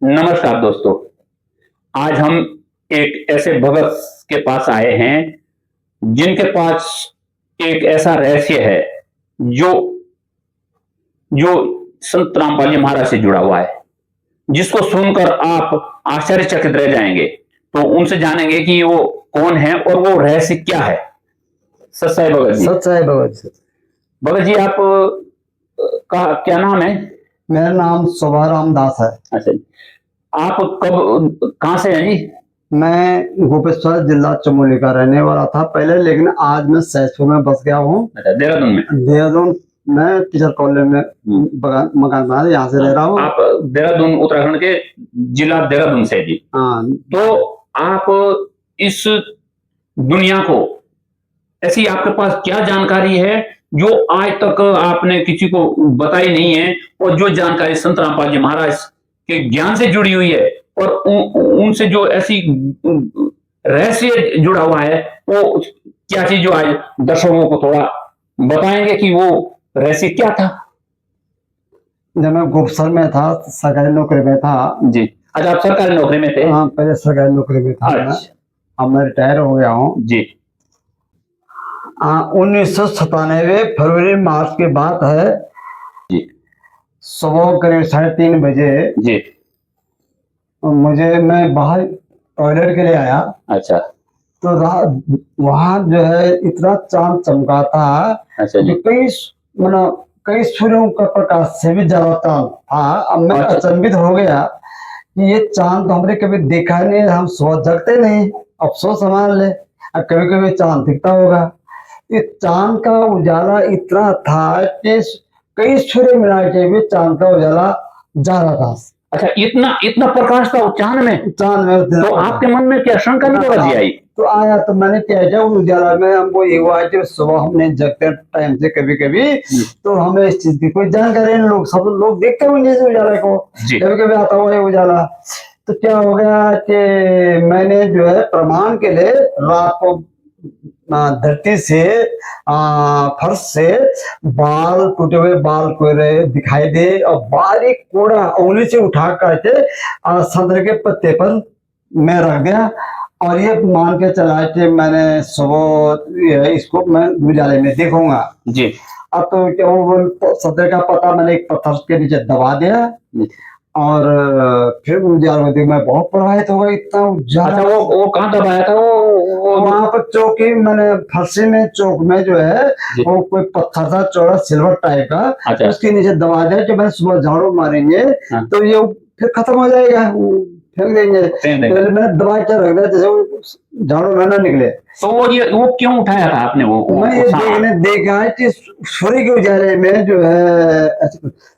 नमस्कार दोस्तों। आज हम एक ऐसे भगत के पास आए हैं जिनके पास एक ऐसा रहस्य है जो जो संत रामपाल जी महाराज से जुड़ा हुआ है, जिसको सुनकर आप आश्चर्यचकित रह जाएंगे। तो उनसे जानेंगे कि वो कौन है और वो रहस्य क्या है। सच्चाई भगत जी। सच्चाई भगत। भगत जी, आप का क्या नाम है? मेरा नाम शोभाराम दास है। अच्छा जी। आप कब कहाँ से हैं जी? मैं गोपेश्वर जिला चमोली का रहने वाला था पहले, लेकिन आज मैं सहसपुर में बस गया हूँ। अच्छा, देहरादून में। देहरादून में टीचर कॉलेज में मकान बना है, यहाँ से रह रहा हूँ। आप देहरादून उत्तराखंड के जिला देहरादून से जी? हाँ। तो आप इस दुनिया को ऐसी आपके पास क्या जानकारी है जो आज तक आपने किसी को बताई नहीं है, और जो जानकारी संत रामपाल जी महाराज के ज्ञान से जुड़ी हुई है और उनसे जो ऐसी रहस्य जुड़ा हुआ है, वो क्या चीज जो आज दर्शकों को थोड़ा बताएंगे कि वो रहस्य क्या था? जब मैं गोपेश्वर में था, सरकारी नौकरी में था जी। अच्छा, आप सरकारी नौकरी में थे? हाँ, पहले सरकारी नौकरी में था। अब मैं रिटायर हो गया हूँ जी। 1997 फरवरी मार्च की बात है जी। सुबह करीब 3:30 बजे जी। मैं बाहर टॉयलेट के लिए आया। अच्छा। तो वहां जो है इतना चांद चमका था। अच्छा जी। कई सूर्यों का प्रकाश से भी ज्यादा चांद था। अब मैं अचंभित हो गया कि ये चांद तो हमने कभी देखा नहीं, हम सुबह जगते नहीं, अफसोस मान ले, अब कभी कभी चांद दिखता होगा। ये चांद का उजाला इतना था कि कई सूर्य मिला के भी चांद का उजाला जा रहा था। अच्छा, इतना इतना प्रकाश था चांद में? तो आपके मन में क्या शंका नहीं आई? तो आया, तो मैंने क्या किया, उजाला में हमको ये हुआ कि सुबह हमने जगते टाइम से कभी कभी तो हमें इस चीज की कोई जानकारी नहीं, सब लोग देखते होंगे इस उजाला को, कभी कभी आता हुआ उजाला। तो क्या हो गया कि मैंने जो है प्रमाण के लिए रात को धरती से फर्श से बाल, टूटे हुए बाल कोरे दिखाई दे, और बारीक कूड़ा उंगली से उठा करके संतरे के पत्ते पर मैं रख दिया, और ये मान के चला कि मैंने सुबह इसको मैं उजाले में देखूंगा जी। अब तो क्या, वो संतरे का पत्ता मैंने एक पत्थर के नीचे दबा दिया, और फिर उजाला में मैं बहुत प्रभावित हो गया, इतना उजाला। अच्छा, वो कहाँ दबाया था? वो वहां पर चौकी, मैंने फरसी में चौक में जो है वो कोई पत्थर था चौड़ा सिल्वर टाइप का। अच्छा। उसके नीचे दबा दिया कि मैं सुबह झाड़ू मारेंगे तो ये फिर खत्म हो जाएगा, फेंक देंगे। तो मैंने दबा के रख दिया जैसे झाड़ू में ना निकले। तो वो क्यों उठाया था आपने? मैं ये देखा है कि सूर्य के उजाले में जो है,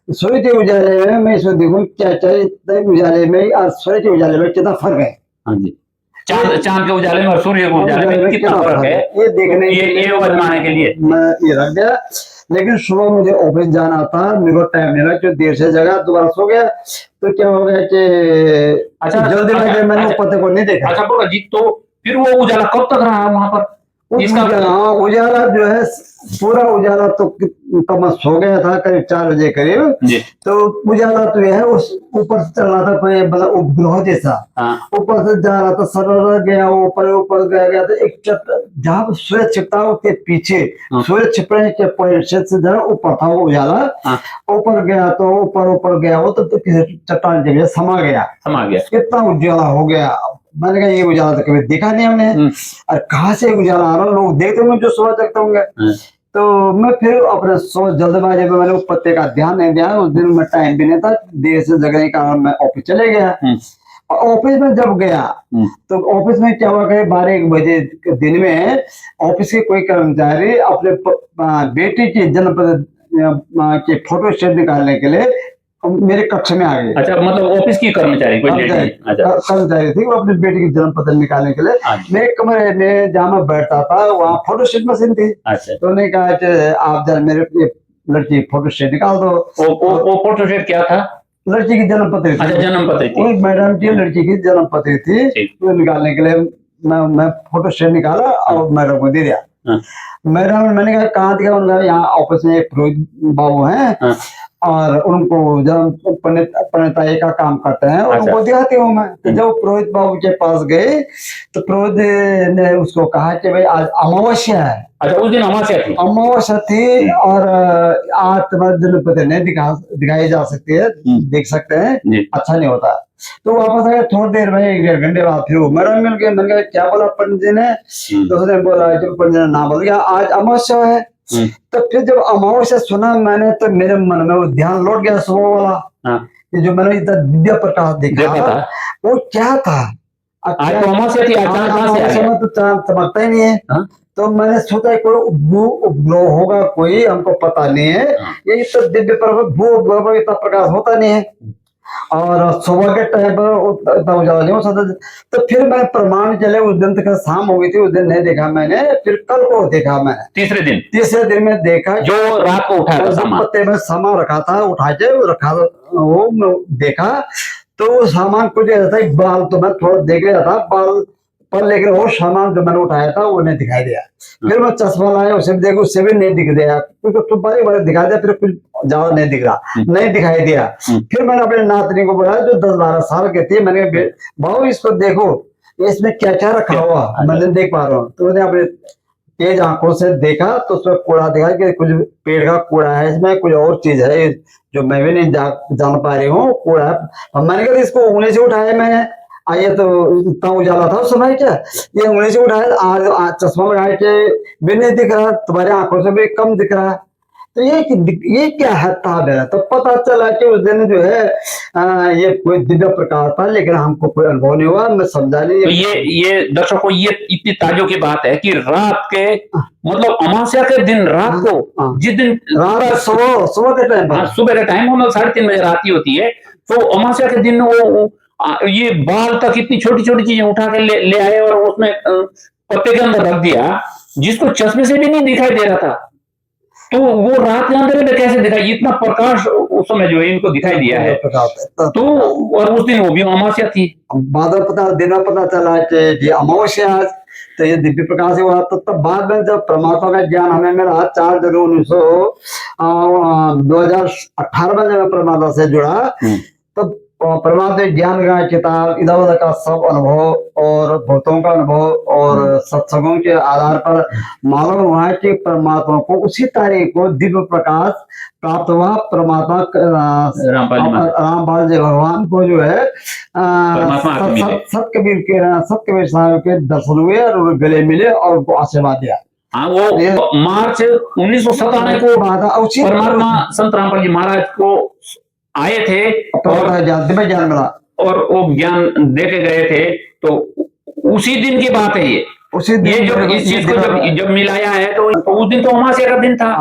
सूर्य के उजाले में मैं इसमें देखूं क्या क्या उजाले में और सूर्य के उजाले में कितना फर्क है। हाँ जी। चांद के उजाले में और सूर्य के उजाले में कितना फर्क है, ये देखने ये आजमाने के लिए मैं ये रख दिया। लेकिन सुबह मुझे ऑफिस जाना था, मेरे को टाइम नहीं लगा, जो देर से जगह दोबारा सो गया। तो क्या हो गया कि अच्छा, जल्दी में मैंने पत्ते को नहीं देखा। अच्छा बोला जी, तो फिर वो उजाला कब तक रहा वहां पर? इसका उजाला जो है पूरा उजाला तो तब मैं सो गया था करीब 4 बजे करीब। तो उजाला तो यह है उस ऊपर से चल रहा था, कोई मतलब उपग्रह जैसा ऊपर से जा रहा था, सरल गया ऊपर ऊपर गया तो एक जहाँ सूर्य छिपता उसके पीछे सूर्य छिपने के पॉइंट से जरा ऊपर था वो उजाला। ऊपर गया तो ऊपर गया वो तो किसी चट्टान के समा गया इतना उजाला हो गया। मैंने कहा ये उजाला तो कभी देखा नहीं हमने, और कहाँ से उजाला आ रहा, लोग देखते होंगे जो सुबह तकते होंगे। तो मैं फिर अपने सुबह जल्दबाजी में मैंने पत्ते का ध्यान नहीं दिया, उस दिन में टाइम भी नहीं था, देर से जगने के कारण मैं ऑफिस चले गया। और ऑफिस में जब गया तो ऑफिस में क्या हुआ कि 12-1 बजे दिन में ऑफिस के कोई कर्मचारी अपने बेटी की जन्मदिन की फोटो स्टेट निकालने के लिए मेरे कक्ष में आ गए। अच्छा, मतलब ऑफिस की कर्मचारी कर्मचारी थी, वो अपनी बेटी की जन्म पत्र निकालने के लिए मेरे कमरे में जहाँ मैं बैठता था वहाँ फोटो स्टेट मशीन थी। तो उन्होंने कहा कि आप जरा मेरे लड़की फोटो स्टेट निकाल दो। वो फोटो स्टेट क्या था? लड़की की जन्म पत्री थी। अच्छा, जन्म पत्री थी। मैडम की लड़की की जन्म पत्री थी, वो निकालने के लिए मैं फोटो स्टेट निकाला और मैडम को दे दिया। मैडम, मैंने कहा कहाँ दिया? उन्होंने यहाँ ऑफिस में एक फिरोज बाबू है, और उनको जब पंडिताई का काम करते हैं और उनको दिखाती हूँ मैं। तो जब पुरोहित बाबू के पास गए तो पुरोहित ने उसको कहा कि भाई आज अमावस्या है। अच्छा, उस दिन अमावस्या थी और आज तुम्हारे दिन नहीं दिखाई जा सकती है, देख सकते हैं, अच्छा नहीं होता। तो वापस आया थोड़ी देर में, 1-1.5 घंटे बाद फिर मेरा मिल गया। मैंने कहा क्या बोला पंडित जी ने? तो उसने बोला, जब पंडित जी ने ना बोल गया आज अमावस्या है। तो फिर जब अमावस्या सुना मैंने तो मेरे मन में वो ध्यान लौट गया सुबह वाला, कि जो मैंने इतना दिव्य प्रकाश देखा था वो क्या था। आज तो अमावस्या थी, अमावस्या तो चांद चमकता ही नहीं है। तो मैंने सोचा कोई उपग्रह होगा, कोई हमको पता नहीं है, ये तो दिव्य प्रकाश इतना प्रकाश होता नहीं है और सुबह के टाइम पर इतना उजाला नहीं हो सकता। तो फिर मैं प्रमाण चले, उस दिन तक शाम हो गई थी, उस दिन नहीं देखा मैंने। फिर कल को देखा मैंने, तीसरे दिन में देखा, जो रात को उठाया था सामान, पत्ते में सामान रखा था, उठा के रखा, वो देखा तो सामान कुछ ऐसा ही, बाल तो मैं थोड़ा देख रहा था बाल पर, लेकिन वो सामान जो मैंने उठाया था वो नहीं दिखाई दिया। फिर मैं चश्मा लाया, उसे भी देखा, उससे भी नहीं दिख दिया, क्योंकि तो बारी बारी दिखा दिया, फिर कुछ ज्यादा नहीं दिख रहा, नहीं दिखाई दिया। फिर मैंने अपने नातनी को बोला जो 10-12 साल की थी, मैंने भाऊ इसको देखो, इसमें क्या क्या रखा हुआ, मैं नहीं देख पा रहा हूँ। तो मैंने अपने तेज आंखों से देखा तो उसमें कूड़ा दिखा कि कुछ पेड़ का कूड़ा है, इसमें कुछ और चीज है जो मैं भी नहीं जान पा रही हूँ, कूड़ा है। मैंने कहा इसको उंगली से उठाया मैंने, आइए तो इतना उजाला था उस समय, क्या ये उंगली से उठाया, आज चश्मा लगाए के भी नहीं दिख रहा, तुम्हारी आंखों से भी कम दिख रहा है। तो ये क्या है था मेरा। तो पता चला कि उस दिन जो है ये कोई दिव्य प्रकाश था, लेकिन हमको कोई अनुभव नहीं हुआ, मैं समझा नहीं। तो ये दर्शकों, ये इतनी ताज्जुब की बात है कि रात के मतलब अमावस्या के दिन रात को, जिस दिन रात सुबह के टाइम पर, सुबह का टाइम मतलब 3:30 बजे रात ही होती है, तो अमावस्या के दिन वो ये बाल तक इतनी छोटी छोटी चीजें उठा के ले आए और उसमें पत्ते के अंदर रख दिया, जिसको चश्मे से भी नहीं दिखाई दे रहा था। तो वो रात के अंदर में कैसे दिखाई, इतना प्रकाश उस समय जो है इनको दिखाई दिया है। तो और उस दिन वो भी अमावस्या थी। बाद में दिन में पता चला कि अमावस्या आज, तो ये दिव्य प्रकाश हुआ। तो तब बाद में जब परमात्मा का ज्ञान हमें मिला 4 जनवरी 2018 में जब परमात्मा से जुड़ा, तब परमात्मा ज्ञान का किताब, इधर उधर का सब अनुभव और भूतों का अनुभव और सत्संगों के आधार पर मालूम हुआ है कि परमात्मा को उसी तारीख को दिव्य प्रकाश प्राप्त हुआ। परमात्मा रामपाल जी भगवान को जो है सतकबीर साहब के दर्शन हुए और उन्हें गले मिले और उनको आशीर्वाद दिया। हाँ, वो मार्च 1997 को परमात्मा संत रामपाल जी महाराज को आए थे और ज्ञान मिला और वो ज्ञान देके गए थे। तो उसी दिन की बात है ये, उसी दिन ये जो इस चीज को जब मिलाया है तो उस दिन तो अमावस्या का दिन था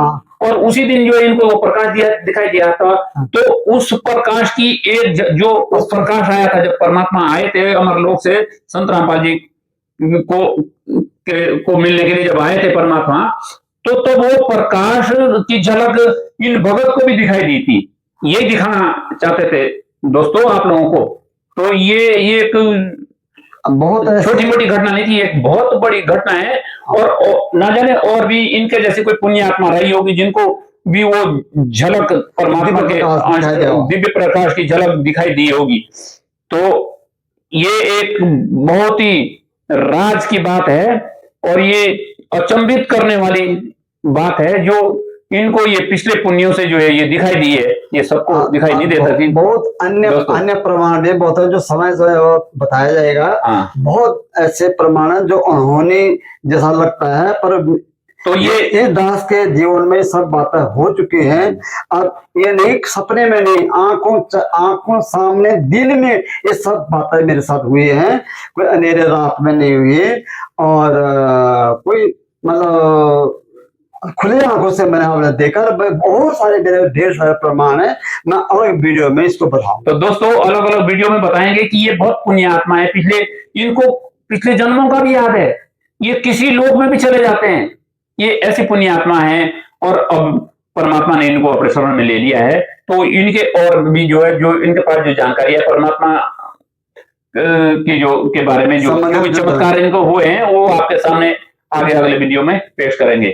और उसी दिन जो इनको वो प्रकाश दिखाई दिया था। तो उस प्रकाश की एक जो प्रकाश आया था जब परमात्मा आए थे अमरलोक से संत रामपाल जी को मिलने के लिए जब आए थे परमात्मा, तो तब वो प्रकाश की झलक इन भगत को भी दिखाई दी थी। ये दिखाना चाहते थे दोस्तों आप लोगों को। तो ये एक बहुत छोटी मोटी घटना नहीं थी, एक बहुत बड़ी घटना है। और ना जाने और भी इनके जैसे कोई पुण्य आत्मा रही होगी जिनको भी वो झलक परमात्मा के दिव्य प्रकाश की झलक दिखाई दी होगी। तो ये एक बहुत ही राज की बात है और ये अचंभित करने वाली बात है जो इनको ये पिछले पुण्यों से जो है ये दिखाई दी है, ये सबको दिखाई नहीं देता थी। बहुत अन्य प्रमाण भी बहुत है जो समय जो है वो बताया जाएगा। बहुत ऐसे प्रमाण जो उन्होंने जैसा लगता है, पर तो ये दास के जीवन में सब बातें हो चुकी हैं। अब ये नहीं सपने में नहीं, आंखों सामने दिन में ये सब बातें मेरे साथ हुई हैं। कोई अंधेरे रात में नहीं हुई और कोई मतलब खुले आंखों से मैंने आपने देखा। बहुत सारे मेरे ढेर सारे प्रमाण है, मैं अलग वीडियो में इसको बताऊं। तो दोस्तों अलग अलग वीडियो में बताएंगे कि ये बहुत पुण्य आत्मा है, इनको पिछले जन्मों का भी याद है, ये किसी लोक में भी चले जाते हैं, ये ऐसी पुण्य आत्मा है। और अब परमात्मा ने इनको अपने शरण में ले लिया है। तो इनके और भी जो है जो इनके पास जो जानकारी है परमात्मा की जो के बारे में जो चमत्कार इनको हुए हैं वो आपके सामने आगे अगले वीडियो में पेश करेंगे।